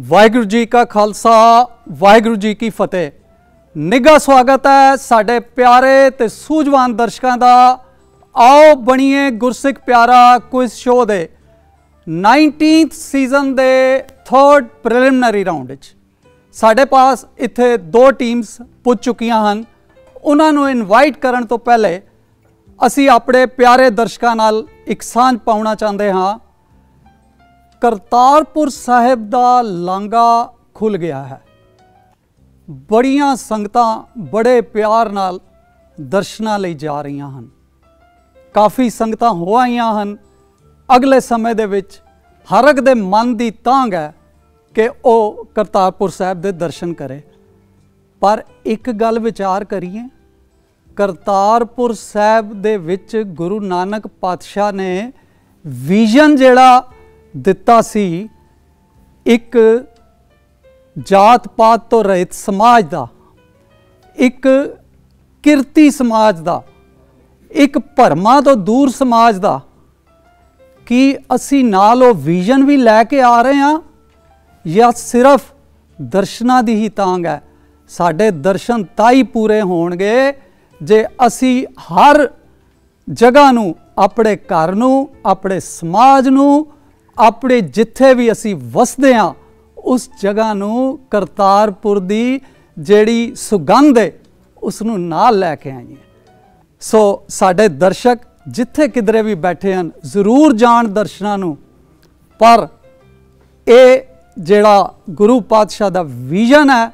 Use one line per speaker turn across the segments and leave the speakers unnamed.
वाहिगुरू जी का खालसा वाहिगुरू जी की फतेह। निघा स्वागत है साढ़े प्यारे ते सूझवान दर्शकों का। आओ बनीए गुरसिख प्यारा quiz show they 19th season they 3rd preliminary round which साढ़े पास इत्थे 2 टीम्स पुज चुकियां हन। उन्होंने इनवाइट करन तो पहले असी अपने प्यारे दर्शकों नाल एक सांझ पाउना चाहते हाँ। करतारपुर साहिब दा लांघा खुल गया है। बड़ियां संगतां बड़े प्यार नाल दर्शनां लई जा रही हन। काफ़ी संगतां हो आईयां हन। अगले समय दे विच हर एक दे मन दी तांग है कि वह करतारपुर साहिब दे दर्शन करे। पर एक गल विचार करिए, करतारपुर साहिब दे विच गुरु नानक पातशाह ने विजन जिहड़ा दिता सी, एक जात पात तो रहित समाज दा, एक किरती समाज दा, एक भरमा तो दूर समाज दा, कि असी नाल वो विजन भी लैके आ रहे हैं या सिर्फ दर्शनां दी ही तांग है। साडे दर्शन ताई पूरे होणगे जे असी हर जगह नूं, अपने घर नूं, अपने समाज नूं, अपने जिथे भी असी वसदे हाँ उस जगह नूं करतारपुर दी जेड़ी सुगंध है उसनूं नाल लैके आईए। सो साडे दर्शक जिथे किधरे भी बैठे हैं जरूर जाण दर्शनां नूं, पर ये जेड़ा गुरु पातशाह दा विजन है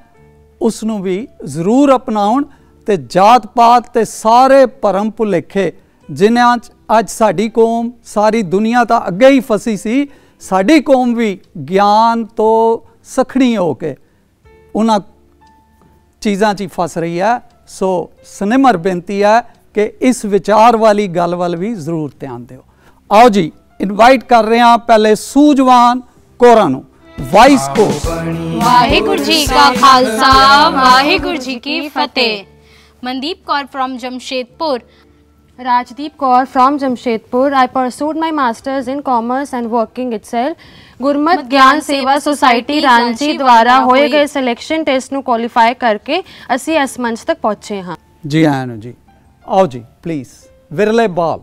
उसनूं भी जरूर अपनाउण ते जात पात ते सारे भरम भुलेखे जिन्हां अज साडी कौम, सारी दुनिया तो अगे ही फसी सी, साडी कौम भी ज्ञान तो सखणी हो के उन्हां चीज़ां च फस रही है। सो सनिमर बेनती है कि इस विचार वाली गल वाल भी जरूर ध्यान दिओ। आओ जी, इनवाइट कर रहे हैं पहले सूझवान कोरां नूं। वाइस को
वाहिगुरू जी का खालसा वाहिगुरू जी की फतेह। Mandeep Kaur from Jamshedpur.
Rajdeep Kaur from Jamshedpur. I pursued my masters in commerce and working itself. Gurmat ज्ञान सेवा सोसाइटी रांची द्वारा होए गए सिलेक्शन टेस्ट नु क्वालीफाई करके असी इस मंच तक पहुंचे हाँ।
जी आनु जी, आओ जी प्लीज। विरले बाल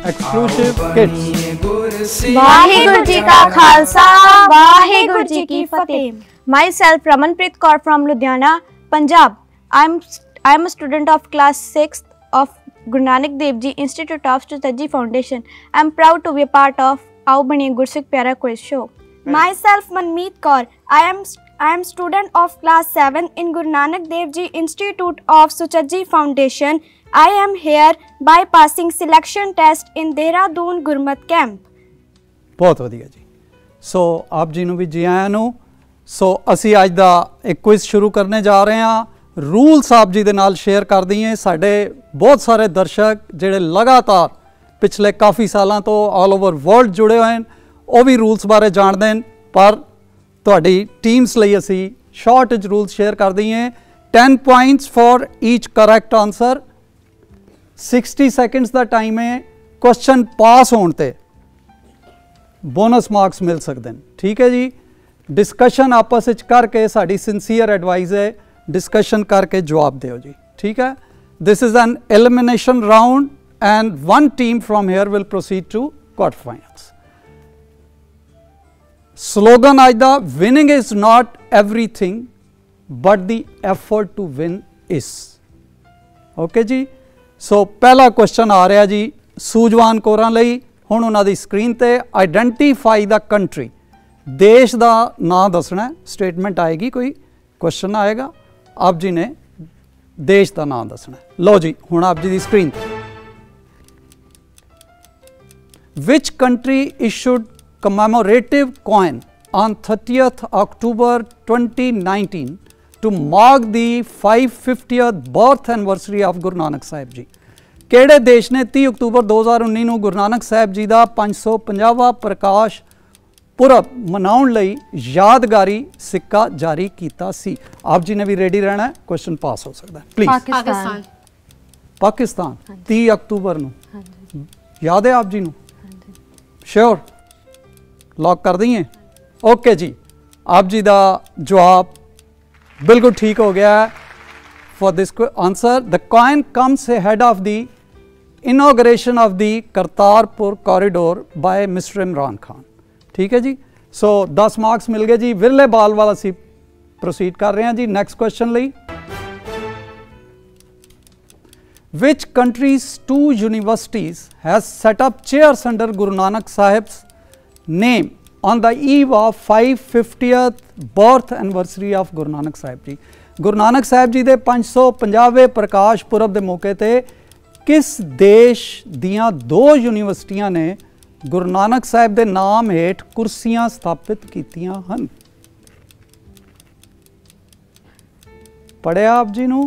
एक्सक्लूसिव किड्स।
वाहिगुरू जी का खालसा वाहिगुरू जी की फतेह। Myself Ramanpreet Kaur from Ludhiana, Punjab. I am a student of class 6th of Guru Nanak Dev Ji Institute of Strategy Foundation. I am proud to be a part of Aao Baniye Gursikh Pyara Quiz Show.
Myself Manmeet Kaur. I am student of class 7 in Guru Nanak Dev Ji Institute of Strategy Foundation. I am here by passing selection test in Dehradun Gurmat Camp.
बहुत वधिया जी। सो आप जी नूं भी जी आयां नूं। सो असी अज दा एक क्विज शुरू करने जा रहे हैं। रूल्स आप जी दे नाल शेयर कर दिए। साढ़े बहुत सारे दर्शक जिहड़े लगातार पिछले काफ़ी सालों तो ऑल ओवर वर्ल्ड जुड़े हुए हैं, वो भी रूल्स बारे जानते हैं, पर तुहाडी टीम्स लई असी शॉर्ट रूल्स शेयर कर दिए। 10 points for each correct answer. 60 seconds का टाइम है। क्वेश्चन पास होने ते बोनस मार्क्स मिल सकते हैं। ठीक है जी। डिस्कशन आपस विच करके, साड़ी सिंसीयर एडवाइस है, डिस्कशन करके जवाब दो जी। ठीक है। This is an elimination round and one team from here will proceed to quarter finals. Slogan आज दा, winning is not everything but the effort to win is. Okay जी। सो पहला क्वेश्चन आ रहा जी सूझवान कोरां लई। हुण उन्हां दी स्क्रीन ते आइडेंटिफाई द कंट्री, देश का नाम दसना है। स्टेटमेंट आएगी, कोई क्वेश्चन आएगा, आप जी ने देश का नाम दसना है। लो जी, हुण आप जी की screen. Which country issued commemorative coin on 30th October 2019 to mark the 550th birth anniversary of Guru Nanak Sahib जी। किहड़े देश ने 30 अक्तूबर 2019 ਨੂੰ गुरु नानक साहिब जी का 550वां प्रकाश पुरब मनाउण लई यादगारी सिक्का जारी किया सी। आप जी ने भी रेडी रहना है, क्वेश्चन पास हो सकता है। प्लीज।
पाकिस्तान।
पाकिस्तान 30 अक्तूबर नूं याद है आप जी नूं? श्योर? लॉक कर दिए। ओके जी। आप जी का जवाब बिल्कुल ठीक हो गया है for this answer. The coin comes head of the inauguration of the Kartarpur corridor by mister Imran Khan. ठीक है जी, सो 10 मार्क्स मिल गए जी। विरले बाल वाला सी प्रोसीड कर रहे हैं जी नैक्सट क्वेश्चन ਲਈ। Which country's 2 universities has set up chairs under Guru Nanak Sahib's name on the eve of 550th birth anniversary of Guru Nanak Sahib ji? Guru Nanak Sahib ji ਦੇ 550ਵੇਂ ਪ੍ਰਕਾਸ਼ ਪੁਰਬ ਦੇ ਮੌਕੇ ਤੇ ਕਿਸ ਦੇਸ਼ ਦੀਆਂ 2 ਯੂਨੀਵਰਸਿਟੀਆਂ ਨੇ ਗੁਰੂ ਨਾਨਕ ਸਾਹਿਬ ਦੇ ਨਾਮ ਹੇਠ ਕੁਰਸੀਆਂ ਸਥਾਪਿਤ ਕੀਤੀਆਂ ਹਨ? ਪੜਿਆ ਆਪ ਜੀ ਨੂੰ?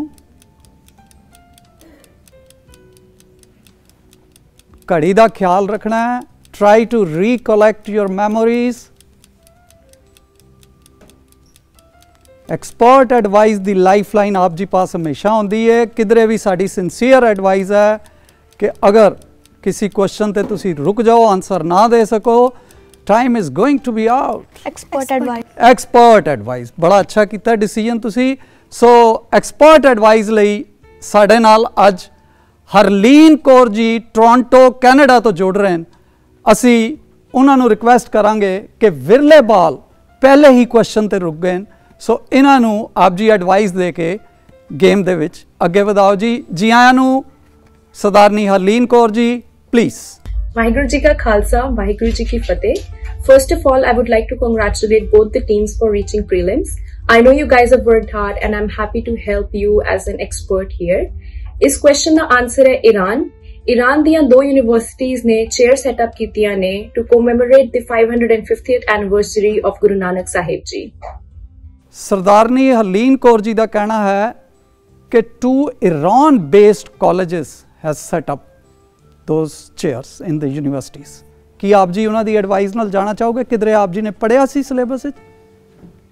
घड़ी का ख्याल रखना है। Try to recollect your memories. Expert advice दी लाइफ लाइन आप जी पास हमेशा होंदी है। किधरे भी साड़ी सिंसीयर एडवाइस है कि अगर किसी क्वेश्चन ते तुसी रुक जाओ, आंसर ना दे सको, time is going to be out.
Expert advice.
Expert advice बड़ा अच्छा किया डिसीजन तुसी। सो एक्सपर्ट एडवाइस लई साडे नाल अज हरलीन कौर जी टोरंटो कैनेडा तो जुड़ रहे हैं। असी उन्होंने रिक्वेस्ट करांगे कि विरले बाल पहले ही क्वेश्चन ते रुक गए, सो इन्हों आप जी एडवाइस दे के गेम दे विच अगे वधाओ जी। जी आयां नूं सरदारनी हरलीन कौर जी प्लीज।
वाहिगुरु जी का खालसा, वाहिगुरु जी की फतेह। First of all, I would like to congratulate both the teams for reaching prelims. I know you guys have worked hard and I'm happy to help you as an expert here. इस question का answer है Iran. Iran दियां 2 universities ने chair setup कीतियां ने to commemorate the 550th anniversary of Guru Nanak Sahib जी।
सरदारनी हरलीन कौर जी का कहना है कि 2 Iran based colleges has set up those chairs in the universities. कि आप जी उन्होंने एडवाइस नाल जाना चाहोगे? किधरे आप जी ने पढ़िया सी सिलेबस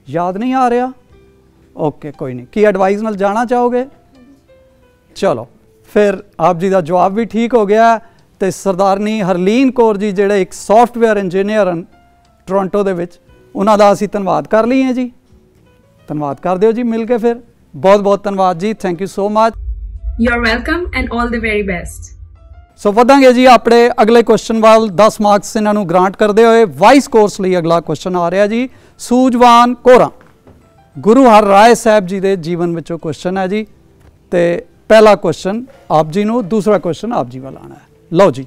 याद नहीं आ रहा? ओके कोई नहीं। कि एडवाइस नाल जाना चाहोगे? चलो फिर आप जी का जवाब भी ठीक हो गया। तो सरदारनी हरलीन कौर जी जेडे एक सॉफ्टवेयर इंजीनियर हैं टोरंटो दे विच, उन्हां दा असीं धन्नवाद कर लईए जी। धन्नवाद कर दिओ जी मिल के। फिर बहुत बहुत धन्नवाद जी, thank you so much.
You are welcome and all the very best.
So वधांगे जी अपने अगले क्वेश्चन वाल। 10 मार्क्स इन्हों ग्रांट करते हुए वाइस कोर्स लिए अगला क्वेश्चन आ रहा जी। सूझवान कोरा गुरु हर राय साहब जी के जीवन विचों क्वेश्चन है जी। तो पहला क्वेश्चन आप जी नूं, दूसरा क्वेश्चन आप जी वाल आना है। लो जी।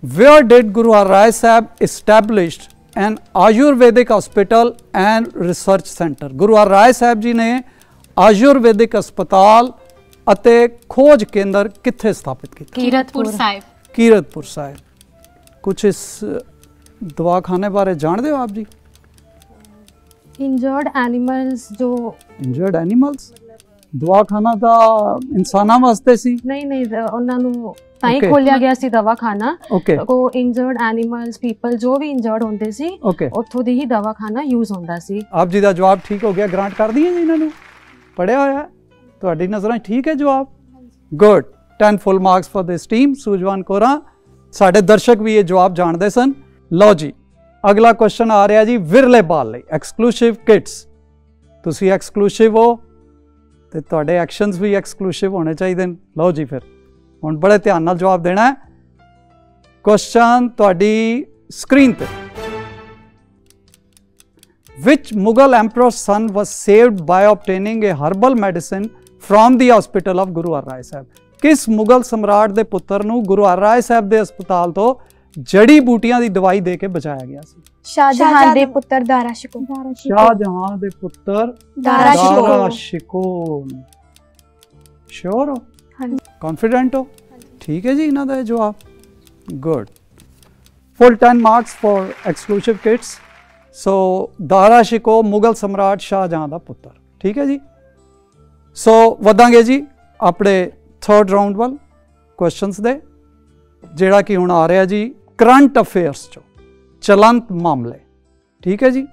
Where did Guru Har Rai Sahib established an Ayurvedic hospital and research centre? Guru Har Rai साहब जी ने आयुर्वेदिक अस्पताल अते खोज केंद्र कित्थे स्थापित किया?
कीरतपुर साहिब।
कीरतपुर साहिब। कुछ इस दवाखाने बारे जानते हो आप जी?
इंजर्ड एनिमल्स जो
इंजर्ड एनिमल्स दवाखाना था इंसाना वास्ते सी?
नहीं ਉਹਨਾਂ ਨੂੰ ਤਾਂ ਹੀ
Okay.
ਖੋਲਿਆ ਗਿਆ ਸੀ ਦਵਾਖਾਨਾ।
Okay.
ਉਹ ਇੰਜਰਡ ਐਨੀਮल्स ਪੀਪਲ ਜੋ ਵੀ ਇੰਜਰਡ ਹੁੰਦੇ ਸੀ
Okay.
ਉੱਥੋਂ ਦੀ ਹੀ ਦਵਾਖਾਨਾ ਯੂਜ਼ ਹੁੰਦਾ ਸੀ।
आप जी का जवाब ठीक हो गया, ग्रांट कर दिए जी इन्होंने? पढ़िया होया ਤੁਹਾਡੀ नज़र ठीक है जवाब? Good. 10 full marks for this team. सूझवान कोरा साडे दर्शक भी ये जवाब जानते सन। लो जी अगला क्वेश्चन आ रहा जी विरले बाल लई एक्सक्लूसिव किड्स। तुसी एक्सक्लूसिव हो तो तुहाडे एक्शनस भी एक्सक्लूसिव होने चाहिए। लो जी फिर हुण बड़े ध्यान नाल जवाब देना है। क्वेश्चन तुहाडी स्क्रीन पे। Which Mughal emperor's son was saved by obtaining a herbal medicine from the hospital of Guru Har Rai Sahib? किस मुगल सम्राट दे पुत्र नूं गुरु हर राय साहब दे अस्पताल तो जड़ी बूटियां दी दवाई दे के बचाया गया सी?
शाहजहां दे पुत्र दारा शिकोह।
शाहजहां दे पुत्र
दारा
शिकोह। श्योर हो?
हाँ।
कॉन्फिडेंट हो? ठीक है जी इन्हां दा जवाब। Good. Full 10 marks for exclusive kids. So Dara Shikoh Mughal सम्राट शाहजहां दा पुत्र। ठीक है जी। सो वधांगे जी अपने थर्ड राउंड वाल क्वेश्चनस दे जेड़ा कि हुण आ रहा जी करंट अफेयर्स चो चलंत मामले। ठीक है जी।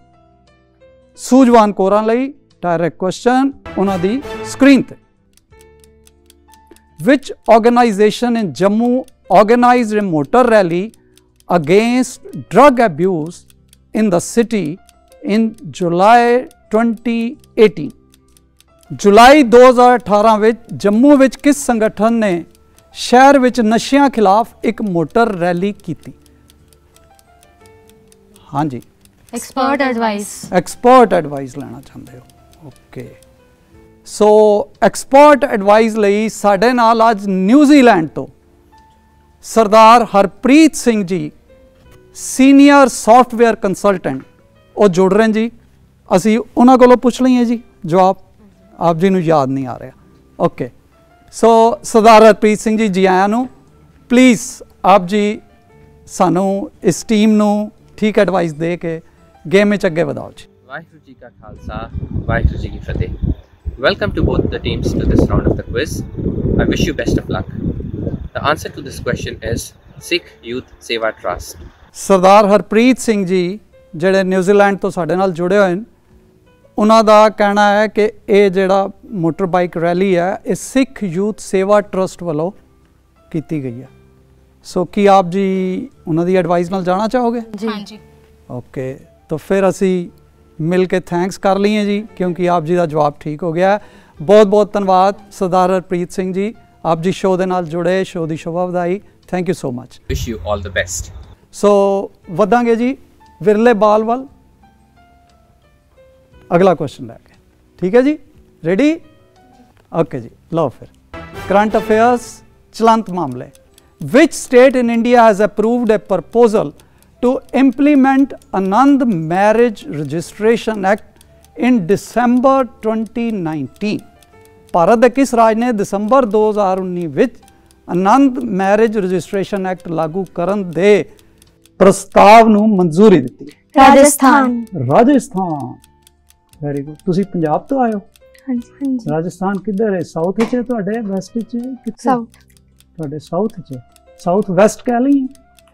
सूझवान कोरां लई डायरेक्ट क्वेश्चन उन्हां दी स्क्रीन ते। Which organization in Jammu organized a motor rally against drug abuse in the city in July 2018? जुलाई 2018 ਵਿੱਚ ਜੰਮੂ ਵਿੱਚ ਕਿਸ ਸੰਗਠਨ ਨੇ ਸ਼ਹਿਰ ਵਿੱਚ ਨਸ਼ਿਆਂ ਖਿਲਾਫ ਇੱਕ ਮੋਟਰ ਰੈਲੀ ਕੀਤੀ? ਹਾਂਜੀ,
Expert advice.
ਐਕਸਪਰਟ ਐਡਵਾਈਸ ਲੈਣਾ ਚਾਹੁੰਦੇ ਹੋ? ਓਕੇ, ਸੋ ਐਕਸਪਰਟ ਐਡਵਾਈਸ ਲਈ ਸਾਡੇ ਨਾਲ ਅੱਜ ਨਿਊਜ਼ੀਲੈਂਡ ਤੋਂ ਸਰਦਾਰ Harpreet Singh ji, senior software consultant, ਉਹ ਜੁੜ ਰਹੇ ਜੀ। ਅਸੀਂ ਉਹਨਾਂ ਕੋਲੋਂ ਪੁੱਛ ਲਈਏ ਜੀ ਜਵਾਬ, ਆਪ ਜੀ ਨੂੰ ਯਾਦ ਨਹੀਂ ਆ ਰਿਹਾ। ਓਕੇ, ਸੋ ਸਰਦਾਰ ਹਰਪ੍ਰੀਤ ਸਿੰਘ ਜੀ, ਜੀ ਆਇਆਂ ਨੂੰ। ਪਲੀਜ਼ ਆਪ ਜੀ ਸਾਨੂੰ ਇਸ ਟੀਮ ਨੂੰ ਠੀਕ ਐਡਵਾਈਸ ਦੇ ਕੇ ਗੇਮ ਵਿੱਚ ਅੱਗੇ ਵਧਾਓ ਜੀ।
ਵਾਹਿਗੁਰੂ ਜੀ ਕਾ ਖਾਲਸਾ, ਵਾਹਿਗੁਰੂ ਜੀ ਕੀ ਫਤਿਹ। Welcome to both the teams to this round of the quiz. I wish you best of luck. The answer to this question is Sikh Youth Seva Trust.
ਸਰਦਾਰ ਹਰਪ੍ਰੀਤ ਸਿੰਘ ਜੀ ਜਿਹੜੇ ਨਿਊਜ਼ੀਲੈਂਡ ਤੋਂ ਸਾਡੇ ਨਾਲ ਜੁੜੇ ਹੋਏ ਨੇ, ਉਹਨਾਂ ਦਾ ਕਹਿਣਾ ਹੈ ਕਿ ਇਹ ਜਿਹੜਾ ਮੋਟਰ ਬਾਈਕ ਰੈਲੀ ਹੈ ਇਹ ਸਿੱਖ ਯੂਥ ਸੇਵਾ ਟਰਸਟ ਵੱਲੋਂ ਕੀਤੀ ਗਈ ਹੈ। ਸੋ ਕੀ ਆਪ ਜੀ ਉਹਨਾਂ ਦੀ ਐਡਵਾਈਸ ਨਾਲ ਜਾਣਾ ਚਾਹੋਗੇ?
हाँ जी।
ਓਕੇ, ਤਾਂ ਫਿਰ ਅਸੀਂ ਮਿਲ ਕੇ ਥੈਂਕਸ ਕਰ ਲਈਏ ਜੀ, ਕਿਉਂਕਿ ਆਪ ਜੀ ਦਾ ਜਵਾਬ ਠੀਕ ਹੋ ਗਿਆ। ਬਹੁਤ ਬਹੁਤ ਧੰਨਵਾਦ ਸਰਦਾਰ ਹਰਪ੍ਰੀਤ ਸਿੰਘ ਜੀ, ਆਪ ਜੀ ਸ਼ੋਅ ਦੇ ਨਾਲ ਜੁੜੇ, ਸ਼ੋਅ ਦੀ ਸ਼ੋਭਾ ਵਧਾਈ। Thank you so much.
Wish you all the best.
ਸੋ ਵਧਾਂਗੇ ਜੀ ਵਿਰਲੇ ਬਾਲ ਵੱਲ ਅਗਲਾ ਕੁਐਸਚਨ ਲੈ ਕੇ, ਠੀਕ ਹੈ ਜੀ? ਰੈਡੀ? ਓਕੇ ਜੀ, ਲਓ ਫਿਰ ਕਰੰਟ ਅਫੇਅਰਸ, ਚਲੰਤ ਮਾਮਲੇ। Which state in India has approved a proposal to implement Anand Marriage Registration Act in December 2019? Bharat ਦੇ ਕਿਸ ਰਾਜ ਨੇ ਦਸੰਬਰ 2019 ਵਿੱਚ ਆਨੰਦ ਮੈਰਿਜ ਰਜਿਸਟ੍ਰੇਸ਼ਨ ਐਕਟ ਲਾਗੂ ਕਰਨ ਦੇ ਪ੍ਰਸਤਾਵ ਨੂੰ ਮਨਜ਼ੂਰੀ ਦਿੱਤੀ?
ਰਾਜਸਥਾਨ।
Rajasthan, very good. ਤੁਸੀਂ ਪੰਜਾਬ ਤੋਂ ਆਏ ਹੋ?
ਹਾਂਜੀ ਹਾਂਜੀ।
ਰਾਜਸਥਾਨ ਕਿੱਧਰ ਹੈ? ਸਾਊਥ ਵਿੱਚ ਹੈ ਤੁਹਾਡੇ, ਵੈਸਟ ਵਿੱਚ ਹੈ, ਕਿੱਥੇ?
ਸਾਊਥ।
ਤੁਹਾਡੇ ਸਾਊਥ ਵਿੱਚ, ਸਾਊਥ ਵੈਸਟ ਕਹਿ ਲਈ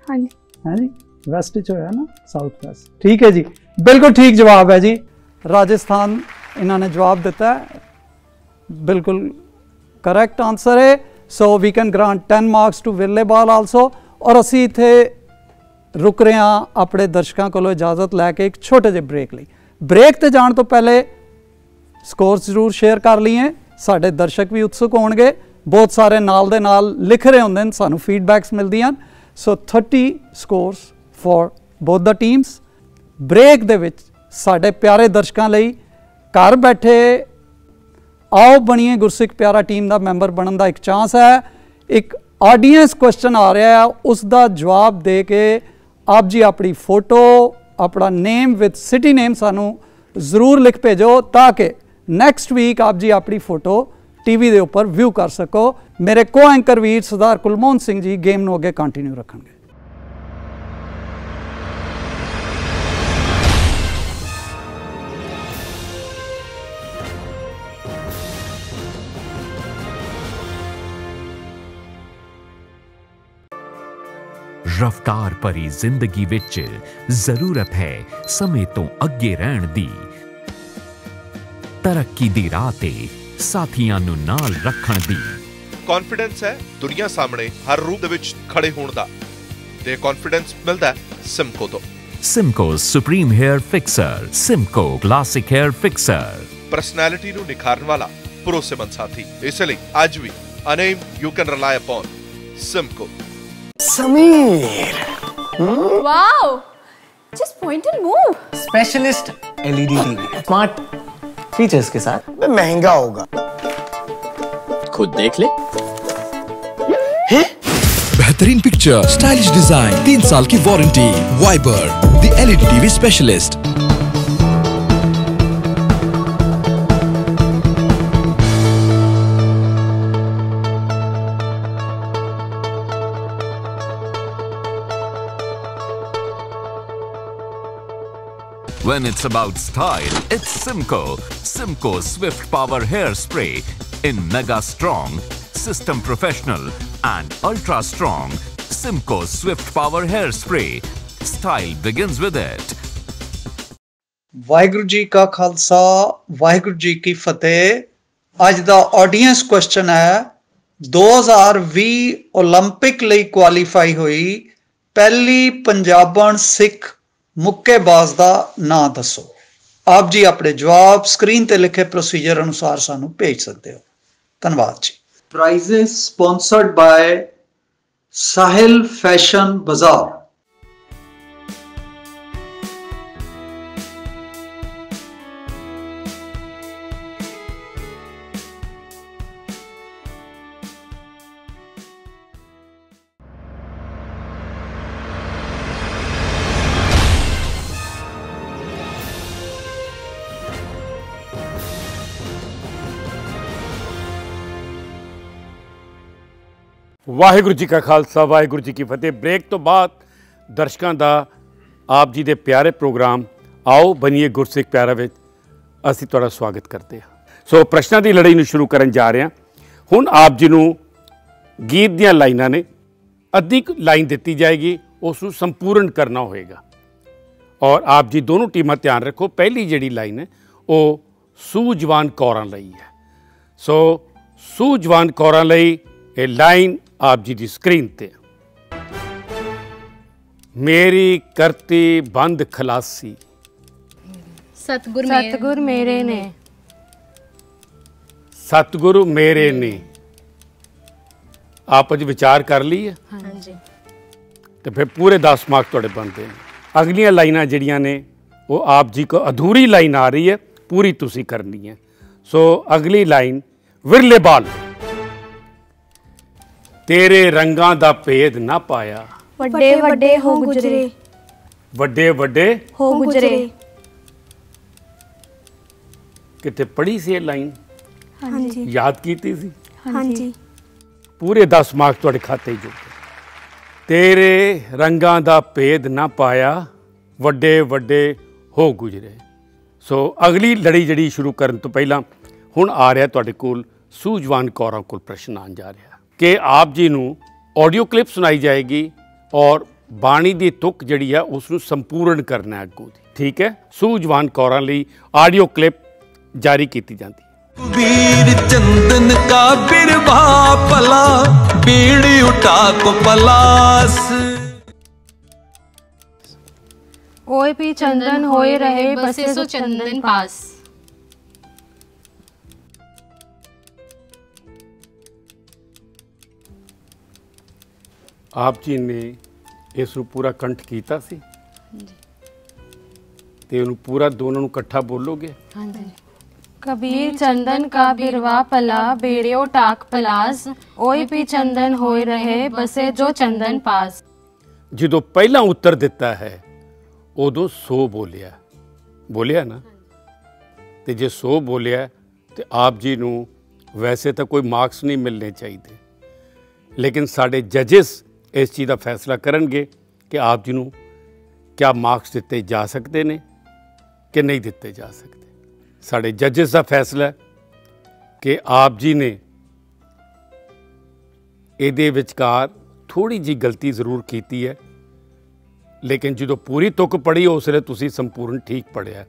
ਹਾਂਜੀ
ਹੈ ਜੀ, ਵੈਸਟ ਵਿੱਚ ਹੋਇਆ ਨਾ, ਸਾਊਥ ਵੈਸਟ। ਠੀਕ ਹੈ ਜੀ, ਬਿਲਕੁਲ ਠੀਕ ਜਵਾਬ ਹੈ ਜੀ, ਰਾਜਸਥਾਨ ਇਹਨਾਂ ਨੇ ਜਵਾਬ ਦਿੱਤਾ ਹੈ, ਬਿਲਕੁਲ ਕਰੈਕਟ ਆਨਸਰ ਹੈ। So we can grant 10 marks to ਵਿਰਲੇਬਾਲ ਆਲਸੋ। ਔਰ ਅਸੀਂ ਇੱਥੇ ਰੁਕ ਰਹੇ ਹਾਂ ਆਪਣੇ ਦਰਸ਼ਕਾਂ ਕੋਲੋਂ ਇਜਾਜ਼ਤ ਲੈ ਕੇ ਇੱਕ ਛੋਟੇ ਜਿਹੇ ਬ੍ਰੇਕ ਲਈ। ਬ੍ਰੇਕ ਤੇ ਜਾਣ ਤੋਂ ਪਹਿਲੇ ਸਕੋਰਸ ਜ਼ਰੂਰ ਸ਼ੇਅਰ ਕਰ ਲਈਏ, ਸਾਡੇ ਦਰਸ਼ਕ ਵੀ ਉਤਸੁਕ ਹੋਣਗੇ। ਬਹੁਤ ਸਾਰੇ ਨਾਲ ਦੇ ਨਾਲ ਲਿਖ ਰਹੇ ਹੁੰਦੇ ਨੇ, ਸਾਨੂੰ ਫੀਡਬੈਕਸ ਮਿਲਦੀਆਂ। So 30 scores for both the teams. Break ਦੇ ਵਿੱਚ ਸਾਡੇ ਪਿਆਰੇ ਦਰਸ਼ਕਾਂ ਲਈ ਘਰ ਬੈਠੇ ਆਓ ਬਣੀਏ ਗੁਰਸਿੱਖ ਪਿਆਰਾ ਟੀਮ ਦਾ ਮੈਂਬਰ ਬਣਨ ਦਾ ਇੱਕ ਚਾਂਸ ਹੈ। ਇੱਕ ਆਡੀਅੰਸ ਕੁਐਸਚਨ ਆ ਰਿਹਾ ਹੈ, ਉਸ ਦਾ ਜਵਾਬ ਦੇ ਕੇ ਆਪ ਜੀ ਆਪਣੀ ਫੋਟੋ, ਆਪਣਾ ਨੇਮ ਵਿਦ ਸਿਟੀ ਨੇਮ ਸਾਨੂੰ ਜ਼ਰੂਰ ਲਿਖ ਭੇਜੋ, ਤਾਂ ਕਿ ਨੈਕਸਟ ਵੀਕ ਆਪ ਜੀ ਆਪਣੀ ਫੋਟੋ ਟੀਵੀ ਦੇ ਉੱਪਰ ਵਿਊ ਕਰ ਸਕੋ। ਮੇਰੇ ਕੋ ਐਂਕਰ ਵੀਰ ਸਰਦਾਰ ਕੁਲਮੋਹਨ ਸਿੰਘ ਜੀ ਗੇਮ ਨੂੰ ਅੱਗੇ ਕੰਟੀਨਿਊ ਰੱਖਣਗੇ।
ਰਫਤਾਰ ਭਰੀ ਜ਼ਿੰਦਗੀ ਵਿੱਚ ਜ਼ਰੂਰਤ ਹੈ ਸਮੇਂ ਤੋਂ ਅੱਗੇ ਰਹਿਣ ਦੀ, ਤਰੱਕੀ ਦੀ ਰਾਹ ਤੇ ਸਾਥੀਆਂ ਨੂੰ ਨਾਲ ਰੱਖਣ ਦੀ।
ਕੌਨਫੀਡੈਂਸ ਹੈ ਦੁਨੀਆ ਸਾਹਮਣੇ ਹਰ ਰੂਪ ਦੇ ਵਿੱਚ ਖੜੇ ਹੋਣ ਦਾ, ਤੇ ਕੌਨਫੀਡੈਂਸ ਮਿਲਦਾ ਸਿਮਕੋ ਤੋਂ।
Simco supreme hair fixer, Simco classic hair fixer,
personality ਨੂੰ ਨਿਖਾਰਨ ਵਾਲਾ ਭਰੋਸੇਮੰਦ ਸਾਥੀ। ਇਸ ਲਈ ਅੱਜ ਵੀ a name you can rely upon Simco.
Sameer,
Wow! Just point and move.
Specialist LED TV, smart features के साथ। महंगा होगा, खुद देख ले।
बेहतरीन पिक्चर, स्टाइलिश डिजाइन, 3 साल की warranty. Viber, the LED TV specialist.
When it's about style, it's Simco. Simco Swift Power Hairspray in Mega Strong, System Professional and Ultra Strong. Simco Swift Power Hairspray. Style begins with it.
Waheguru ji ਕਾ ਖਾਲਸਾ, ਵਾਹਿਗੁਰੂ ਜੀ ਕੀ ਫਤਿਹ। ਅੱਜ ਦਾ audience question ਹੈ 2020 올림픽 ਲਈ qualify ਹੋਈ ਪਹਿਲੀ ਪੰਜਾਬਣ ਸਿੱਖ ਮੁੱਕੇਬਾਜ਼ ਦਾ ਨਾਂ ਦੱਸੋ। ਆਪ ਜੀ ਆਪਣੇ ਜਵਾਬ ਸਕਰੀਨ ਤੇ ਲਿਖੇ ਪ੍ਰੋਸੀਜਰ ਅਨੁਸਾਰ ਸਾਨੂੰ ਭੇਜ ਸਕਦੇ ਹੋ। ਧੰਨਵਾਦ ਜੀ। ਪ੍ਰਾਈਜ਼ਸ ਸਪਾਂਸਰਡ ਬਾय ਸਾਹਿਲ ਫੈਸ਼ਨ ਬਾਜ਼ਾਰ।
ਵਾਹਿਗੁਰੂ ਜੀ ਕਾ ਖਾਲਸਾ ਵਾਹਿਗੁਰੂ ਜੀ ਕੀ ਫਤਿਹ। ਬ੍ਰੇਕ ਤੋਂ ਬਾਅਦ ਦਰਸ਼ਕਾਂ ਦਾ ਆਪ ਜੀ ਦੇ ਪਿਆਰੇ ਪ੍ਰੋਗਰਾਮ ਆਓ ਬਣੀਏ ਗੁਰਸਿੱਖ ਪਿਆਰਾ ਵਿੱਚ ਅਸੀਂ ਤੁਹਾਡਾ ਸਵਾਗਤ ਕਰਦੇ ਹਾਂ। ਸੋ ਪ੍ਰਸ਼ਨਾਂ ਦੀ ਲੜਾਈ ਨੂੰ ਸ਼ੁਰੂ ਕਰਨ ਜਾ ਰਹੇ ਹਾਂ। ਹੁਣ ਆਪ ਜੀ ਨੂੰ ਗੀਤ ਦੀਆਂ ਲਾਈਨਾਂ ਨੇ, ਅੱਧੀ ਲਾਈਨ ਦਿੱਤੀ ਜਾਏਗੀ, ਉਸ ਨੂੰ ਸੰਪੂਰਨ ਕਰਨਾ ਹੋਏਗਾ। ਔਰ ਆਪ ਜੀ ਦੋਨੋਂ ਟੀਮਾਂ ਧਿਆਨ ਰੱਖੋ, ਪਹਿਲੀ ਜਿਹੜੀ ਲਾਈਨ ਹੈ ਉਹ ਸੂਝਵਾਨ ਕੌਰਾਂ ਲਈ ਹੈ। ਸੋ ਸੂਝਵਾਨ ਕੌਰਾਂ ਲਈ ਇਹ ਲਾਈਨ आप जी की स्क्रीन ते। मेरी करती बंद खलासी
सतगुर
मेरे ने,
सतगुरु मेरे ने। आप अज विचार कर ली है?
हाँ जी।
तो फिर पूरे 10 मार्क तुहाडे बनते हैं। अगलियां लाइनां जिहड़ियां ने वो आप जी को अधूरी लाइन आ रही है, पूरी तुसी करनी है। सो अगली लाइन विरले बाल। तेरे रंगां दा भेद ना पाया,
वड्डे वड्डे हो गुजरे,
वड्डे वड्डे
हो गुजरे।
किते पढ़ी सी लाइन?
हाँ जी।
याद कीती सी?
हाँ जी।
पूरे 10 मार्क तुहाडे खाते जो। तेरे रंगां दा भेद ना पाया, वड्डे वड्डे हो गुजरे। सो अगली लड़ी जड़ी शुरू करन तो पहला हुण आ रहा तुहाडे कोल सूझवान कौरां कोल प्रश्न आन जा रहा कि आप जी नूं ऑडियो क्लिप सुनाई जाएगी और बाणी की तुक जिहड़ी है उसनूं संपूर्ण करना है अगों दी। ठीक है, सूझवान कौरां लई ऑडियो क्लिप जारी की जाती।
वीर चंदन का बिरवा पला, बीड़ी उठा को पलास।
ओए भी चंदन होए रहे
बसे सो चंदन पास।
आप जी ने इस पूरा कंठ किया सी ते उन्हें पूरा दोनों इकट्ठा बोलोगे?
हाँ जी। कबीर चंदन का बिरवा पला, बेड़ियो टाक पलास। ओए भी चंदन होए रहे बसे जो चंदन पास।
जो पहला उत्तर दिता है उदों 100 बोलिया ना, तो जे 100 बोलिया तो आप जी नूं वैसे तो कोई मार्क्स नहीं मिलने चाहिए, लेकिन साढ़े जजिस इस चीज़ का फैसला करनगे कि आप जी नूं क्या मार्क्स दिते जा सकते हैं कि नहीं दिते जा सकते। साढ़े जजिस का फैसला है कि आप जी ने इहदे विचकार थोड़ी जी गलती जरूर की है, लेकिन जो पूरी तुक पढ़ी उस वे तुसीं संपूर्ण ठीक पढ़िया,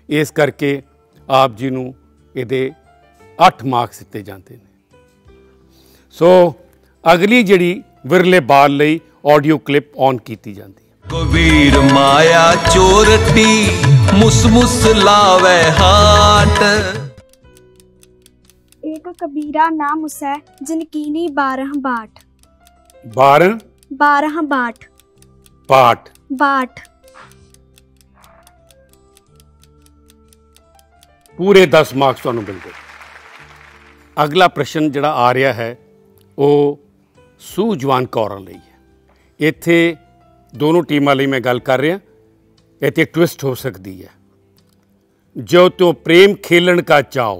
इस करके आप जी नूं इहदे 8 मार्क्स दिते जाते हैं। सो अगली जिहड़ी विरले बाल लई ऑडियो क्लिप ऑन की जाती है।
कबीर माया चोरटी मुस मुस लावे हाट।
एक कबीरा नाम उसै जिनकीनी 12 बाट।
12
बाट।
बाट
बाट।
पूरे 10 मार्क्स तुहानूं मिल गए। अगला प्रश्न जिहड़ा आ रहा है वो सूझवान कौरां लई है। इत्थे दोनों टीमां लई मैं गल कर रहा, इत्थे ट्विस्ट हो सकती है। जो तो प्रेम खेलन का चाओ,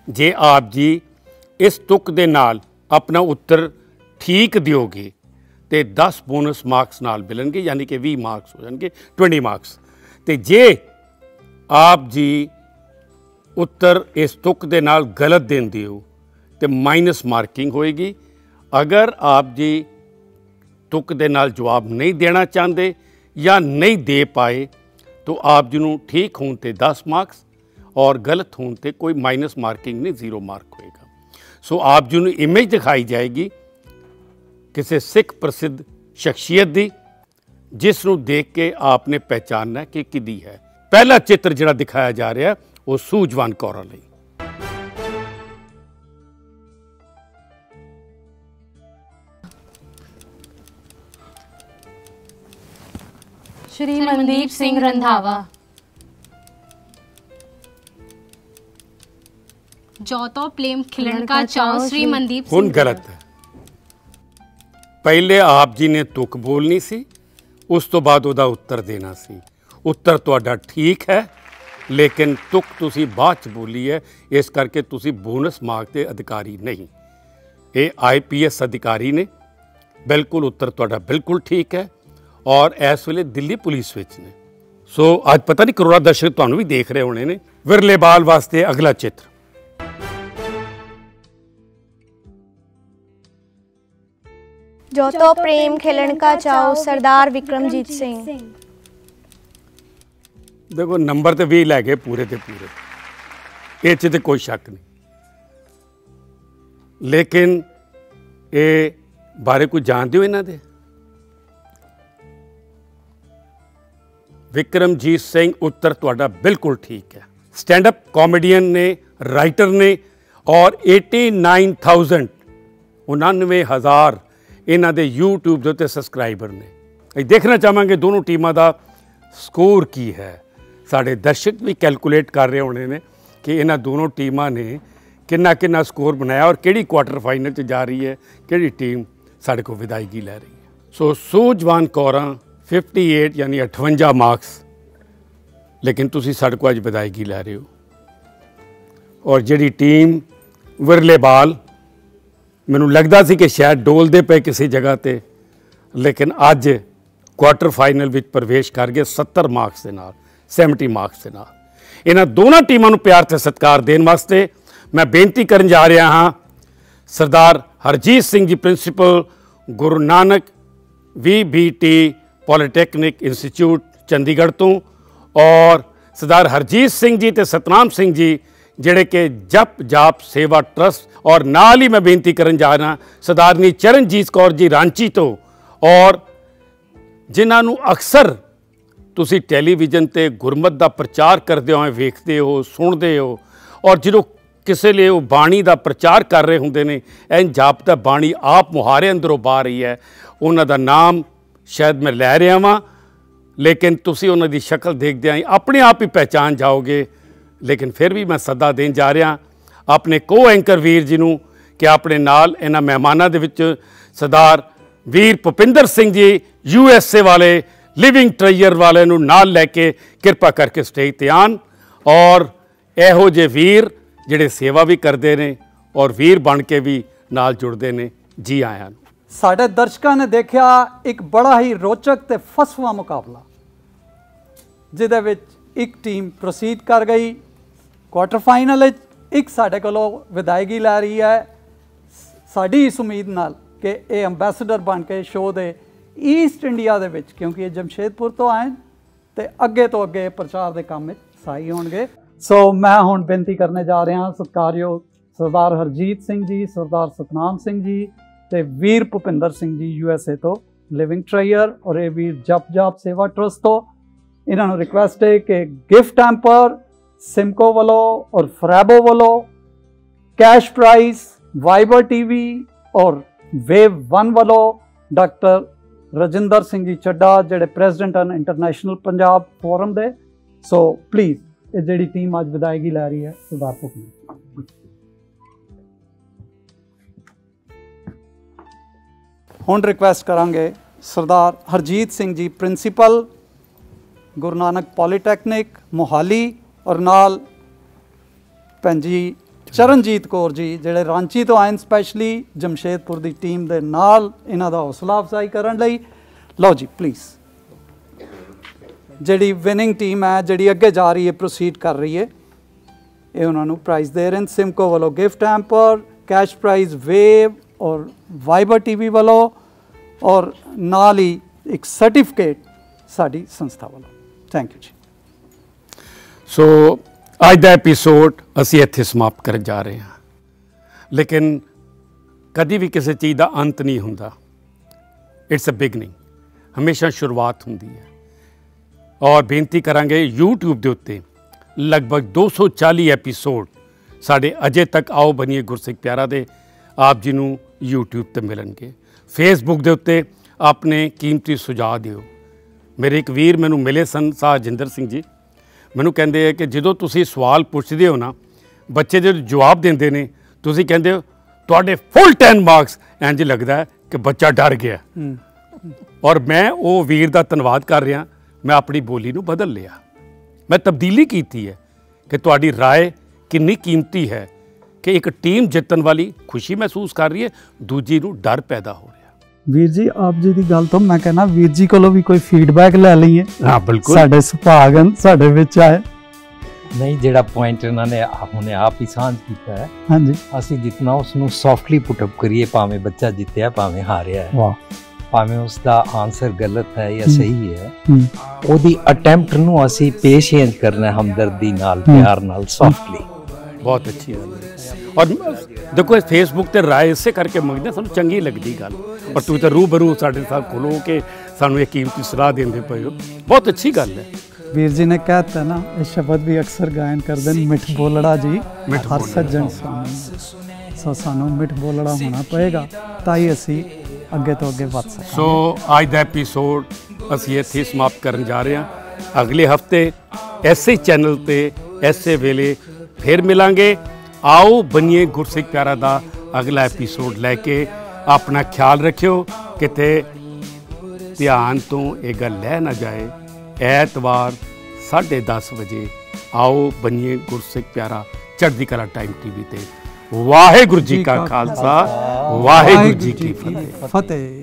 जे आप जी इस तुक दे नाल अपना उत्तर ठीक दिओगे तो 10 बोनस मार्क्स नाल मिलणगे, यानी कि 20 मार्क्स हो जाएंगे, 20 मार्क्स। तो जे आप जी उत्तर इस तुक दे नाल गलत देंदे हो तो माइनस मार्किंग होएगी। अगर आप जी तुक दे नाल जवाब नहीं देना चाहते या नहीं दे पाए तो आप जी नूं ठीक होने ते 10 मार्क्स और गलत होने ते कोई माइनस मार्किंग नहीं, 0 मार्क होएगा। सो आप जी नूं इमेज दिखाई जाएगी किसी सिख प्रसिद्ध शख्सियत दी, जिस ਨੂੰ देख के आपने पहचानना कि किदी है। पहला चित्र ਜਿਹੜਾ दिखाया जा रहा है वो सूझवान कौਰਾਂ ਲਈ।
श्री मनदीप सिंह रंधावा।
जो तो प्रेम खिलन का चाव श्री मनदीप
ਹੁਣ
सिंह।
गलत है। पहले आप जी ने तुक बोलनी सी, उस तो बाद ਉਹਦਾ उत्तर देना सी। उत्तर ਤੁਹਾਡਾ ठीक है, लेकिन तुक ਤੁਸੀਂ ਬਾਅਦ ਚ ਬੋਲੀ है, इस करके ਤੁਸੀਂ बोनस मार्क ਦੇ अधिकारी नहीं। ये IPS अधिकारी ने। बिल्कुल उत्तर ਤੁਹਾਡਾ बिल्कुल ठीक है और इस ਵੇਲੇ दिल्ली पुलिस ਵਿੱਚ ने। सो आज पता नहीं करोड़ा दर्शक ਤੁਹਾਨੂੰ भी देख रहे होने ने। विरले बाल वास्ते अगला चित्र।
जो तो प्रेम खिलन का चाव सरदार विक्रमजीत सिंह।
देखो नंबर तो 20 लै गए पूरे के पूरे, ये तो कोई शक नहीं, लेकिन ये बारे कुछ जानते हो इन्हों दे? विक्रमजीत सिंह उत्तर तुहाडा बिल्कुल ठीक है। स्टैंड अप कॉमेडियन ने, राइटर ने और 89,000 इन्हों के यूट्यूब के उत्ते सबसक्राइबर ने। असीं देखना चाहांगे दोनों टीमों का स्कोर की है। साढ़े दर्शक भी कैलकुलेट कर रहे होने ने कि इन्होंने दोनों टीमों ने कितना कितना स्कोर बनाया और किहड़ी क्वार्टर फाइनल च जा रही है, किहड़ी टीम साढ़े को विदायगी लै रही है। सो सूझवान कौरां 58 यानी 58 मार्क्स, लेकिन तुसी साढ़े को अज विदायगी लै रहे हो। और जिहड़ी टीम विरले बाल, मैनू लगता सी कि शायद डोलते पे किसी जगह पर, लेकिन अज क्वार्टर फाइनल में प्रवेश कर गए 70 मार्क्स के नाल, 70 मार्क्स के नाल। इन्हां दोनों टीमों को प्यार ते सत्कार देने वास्ते मैं बेनती करन जा रहा हाँ सरदार Harjeet Singh ji principal Guru Nanak VBT polytechnic institute Chandigarh तो, और सरदार हरजीत सिंह जी ते सतनाम सिंह जी जिहड़े कि जप जाप सेवा ट्रस्ट, और नाल ही मैं बेनती करन जा रहा सरदारनी चरणजीत कौर जी रांची तो, और जिन्हां नूं अक्सर तुसी टैलीविजन ते गुरमत दा प्रचार करदे हो वेखदे हो सुनदे हो, और जो किसी लिए वो बाणी का प्रचार कर रहे होंगे ने, एन जापता बाणी आप मुहारे अंदरों बाहर रही है। उन्हों का नाम शायद मैं लै रहा वां, लेकिन तुसी उन्हों की शक्ल देखदे ही अपने आप ही पहचान जाओगे। लेकिन फिर भी मैं सदा देन जा रहा अपने को एंकर वीर जी नूं कि अपने नाल इन्हां मेहमानां दे विच सरदार वीर भुपिंदर सिंह जी USA वाले लिविंग ट्रेजर वाले नूं नाल लैके कृपा करके स्टेज ते आन, और इहो जे वीर जिहड़े सेवा भी करते हैं और वीर बन के भी नाल जुड़ते हैं। जी आया
साढ़े दर्शकों ने देखा एक बड़ा ही रोचक ते फसवा मुकाबला, जिहदे विच एक टीम प्रोसीड कर गई क्वार्टर फाइनल, एक साढ़े कोलों विदायगी लै रही है। साड़ी इस उम्मीद नाल कि ये अंबैसडर बन के शो दे ईस्ट इंडिया दे विच, क्योंकि ये जमशेदपुर तो आए तो अगे प्रचार के काम में सहाई होणगे। सो मैं हुण बेनती करने जा रहा सत्कारयोग सरदार हरजीत सिंह जी, सरदार सतनाम सिंह जी ते वीर भुपिंदर सिंह जी USA तो लिविंग ट्रेजर, और ये वीर जप जाप सेवा ट्रस्ट तो। इन्होंने रिक्वेस्ट है कि गिफ्ट हैम्पर सिमको वालों और फ्रैबो वालों, कैश प्राइज वाइबर TV और वेव 1 वालों डॉक्टर रजिंदर सिंह जी चड्डा जिहड़े प्रेजिडेंट हैं international Punjab forum they. So please ये जिहड़ी टीम अज विदायगी लै रही है सरदार भुपिंदर। हुण रिक्वेस्ट करांगे सरदार हरजीत सिंह जी प्रिंसीपल गुरु नानक पॉलीटैक्निक मोहाली, और नाल भैन जी चरणजीत कौर जी जिहड़े रांची तो आए स्पैशली जमशेदपुर की टीम के नाल इन्हां दा हौसला अफजाई करन लई। लो जी प्लीज़, जिहड़ी विनिंग टीम है जिहड़ी अगे जा रही है प्रोसीड कर रही है, ये उन्होंने प्राइज़ दे रहे हैं। सिमको वालों gift hamper, cash prize wave और वाइबर TV वालों, और नाल ही एक सर्टिफिकेट साड़ी संस्था वालों। थैंक यू जी।
सो अज का एपीसोड असी इत्थे समाप्त कर जा रहे हैं, लेकिन कभी भी किसी चीज़ का अंत नहीं होंदा, इट्स अ बिगनिंग। ਹਮੇਸ਼ਾ ਸ਼ੁਰੂਆਤ ਹੁੰਦੀ ਹੈ। ਔਰ ਬੇਨਤੀ ਕਰਾਂਗੇ YouTube ਦੇ ਉੱਤੇ ਲਗਭਗ 240 ਐਪੀਸੋਡ ਸਾਡੇ ਅਜੇ ਤੱਕ ਆਓ ਬਣੀਏ ਗੁਰਸਿੱਖ ਪਿਆਰਾ ਦੇ ਆਪ ਜੀ ਨੂੰ YouTube ਤੇ ਮਿਲਣਗੇ। Facebook ਦੇ ਉੱਤੇ ਆਪਣੇ ਕੀਮਤੀ ਸੁਝਾਅ ਦਿਓ। ਮੇਰੇ ਇੱਕ ਵੀਰ ਮੈਨੂੰ ਮਿਲੇ ਸਨ, ਸਾਜਿੰਦਰ ਸਿੰਘ ਜੀ, ਮੈਨੂੰ ਕਹਿੰਦੇ ਆ ਕਿ ਜਦੋਂ ਤੁਸੀਂ ਸਵਾਲ ਪੁੱਛਦੇ ਹੋ ਨਾ, ਬੱਚੇ ਜਦੋਂ ਜਵਾਬ ਦਿੰਦੇ ਨੇ, ਤੁਸੀਂ ਕਹਿੰਦੇ ਹੋ ਤੁਹਾਡੇ ਫੁੱਲ 10 ਮਾਰਕਸ, ਇੰਝ ਲੱਗਦਾ ਹੈ ਕਿ ਬੱਚਾ ਡਰ ਗਿਆ। ਔਰ ਮੈਂ ਉਹ ਵੀਰ ਦਾ ਧੰਨਵਾਦ ਕਰ ਰਿਹਾ, ਮੈਂ ਆਪਣੀ ਬੋਲੀ ਨੂੰ ਬਦਲ ਲਿਆ, ਮੈਂ ਤਬਦੀਲੀ ਕੀਤੀ ਹੈ ਕਿ ਤੁਹਾਡੀ ਰਾਏ ਕਿੰਨੀ ਕੀਮਤੀ ਹੈ ਕਿ ਇੱਕ ਟੀਮ ਜਿੱਤਣ ਵਾਲੀ ਖੁਸ਼ੀ ਮਹਿਸੂਸ ਕਰ ਰਹੀ ਹੈ, ਦੂਜੀ ਨੂੰ ਡਰ ਪੈਦਾ ਹੋ ਰਿਹਾ।
ਵੀਰ ਜੀ ਆਪ ਜੀ ਦੀ ਗੱਲ ਤੋਂ ਮੈਂ कहना ਵੀਰ ਜੀ ਕੋਲੋਂ ਵੀ ਕੋਈ ਫੀਡਬੈਕ ਲੈ ਲਈਏ।
ਹਾਂ ਬਿਲਕੁਲ,
ਸਾਡੇ ਸੁਭਾਗਨ ਸਾਡੇ ਵਿੱਚ ਆਏ।
ਨਹੀਂ, ਜਿਹੜਾ ਪੁਆਇੰਟ ਇਹਨਾਂ ਨੇ ਹੁਣੇ ਆਪ ਹੀ ਸਾਂਝ ਕੀਤਾ ਹੈ,
ਹਾਂਜੀ,
ਅਸੀਂ ਜਿਤਨਾ ਉਸ ਨੂੰ ਸੌਫਟਲੀ ਪੁੱਟ ਅਪ ਕਰੀਏ, ਭਾਵੇਂ ਬੱਚਾ ਜਿੱਤਿਆ ਭਾਵੇਂ ਹਾਰਿਆ ਹੈ,
ਵਾਹ,
ਭਾਵੇਂ ਉਸ ਦਾ ਆਨਸਰ ਗਲਤ ਹੈ ਜਾਂ ਸਹੀ ਹੈ, ਉਹਦੀ ਅਟੈਂਪਟ ਨੂੰ ਅਸੀਂ ਪੇਸ਼ ਇੰਜ ਕਰਨਾ ਹਮਦਰਦੀ ਨਾਲ, ਪਿਆਰ ਨਾਲ, ਸੌਫਟਲੀ।
ਬਹੁਤ ਅੱਛੀ ਗੱਲ ਹੈ। ਔਰ ਦੇਖੋ ਇਸ ਫੇਸਬੁੱਕ ਤੇ ਰਾਏ ਇਸੇ ਕਰਕੇ ਮੰਗਦੇ, ਸਾਨੂੰ ਚੰਗੀ ਲੱਗਦੀ ਗੱਲ, ਔਰ ਤੁਸੀਂ ਤਾਂ ਰੂਬਰੂ ਸਾਡੇ ਸਾਥ ਖੁੱਲੋ ਕੇ ਸਾਨੂੰ ਇਹ ਕੀਮਤੀ ਸਲਾਹ ਦਿੰਦੇ ਪਏ ਹੋ, ਬਹੁਤ ਅੱਛੀ ਗੱਲ ਹੈ।
ਵੀਰ ਜੀ ਨੇ ਕਹਿਤਾ ਨਾ, ਇਹ ਸ਼ਬਦ ਵੀ ਅਕਸਰ ਗਾਇਨ ਕਰਦੇ ਨੇ, ਮਿੱਠ ਬੋਲੜਾ ਜੀ ਹਰ ਸੱਜਣ ਸਾਨੂੰ। ਸੋ ਸਾਨੂੰ ਮਿੱਠ ਬੋਲੜਾ ਹੋਣਾ ਪਏਗਾ ਤਾਂ ਹੀ ਅਸੀਂ ਅੱਗੇ ਤੋਂ ਅੱਗੇ ਵੱਧ ਸਕਾਂਗੇ।
ਸੋ ਅੱਜ ਦਾ ਐਪੀਸੋਡ ਅਸੀਂ ਇੱਥੇ ਸਮਾਪਤ ਕਰਨ ਜਾ ਰਹੇ ਹਾਂ। ਅਗਲੇ ਹਫਤੇ ਐਸੇ ਚੈਨਲ ਤੇ ਐਸੇ ਵੇਲੇ ਫਿਰ ਮਿਲਾਂਗੇ। ਆਓ ਬਣੀਏ ਗੁਰਸਿੱਖ ਪਿਆਰਾ ਦਾ ਅਗਲਾ ਐਪੀਸੋਡ ਲੈ ਕੇ। ਆਪਣਾ ਖਿਆਲ ਰੱਖਿਓ, ਕਿਤੇ ਧਿਆਨ ਤੋਂ ਇਹ ਗੱਲ ਲੈ ਨਾ ਜਾਏ। ਐਤਵਾਰ 10:30 ਵਜੇ ਆਓ ਬਣੀਏ ਗੁਰਸਿੱਖ ਪਿਆਰਾ, ਚੜ੍ਹਦੀ ਕਲਾ ਟਾਈਮ TV ਤੇ। ਵਾਹਿਗੁਰੂ ਜੀ ਕਾ ਖਾਲਸਾ, ਵਾਹਿਗੁਰੂ ਜੀ ਕੀ ਫਤਿਹ।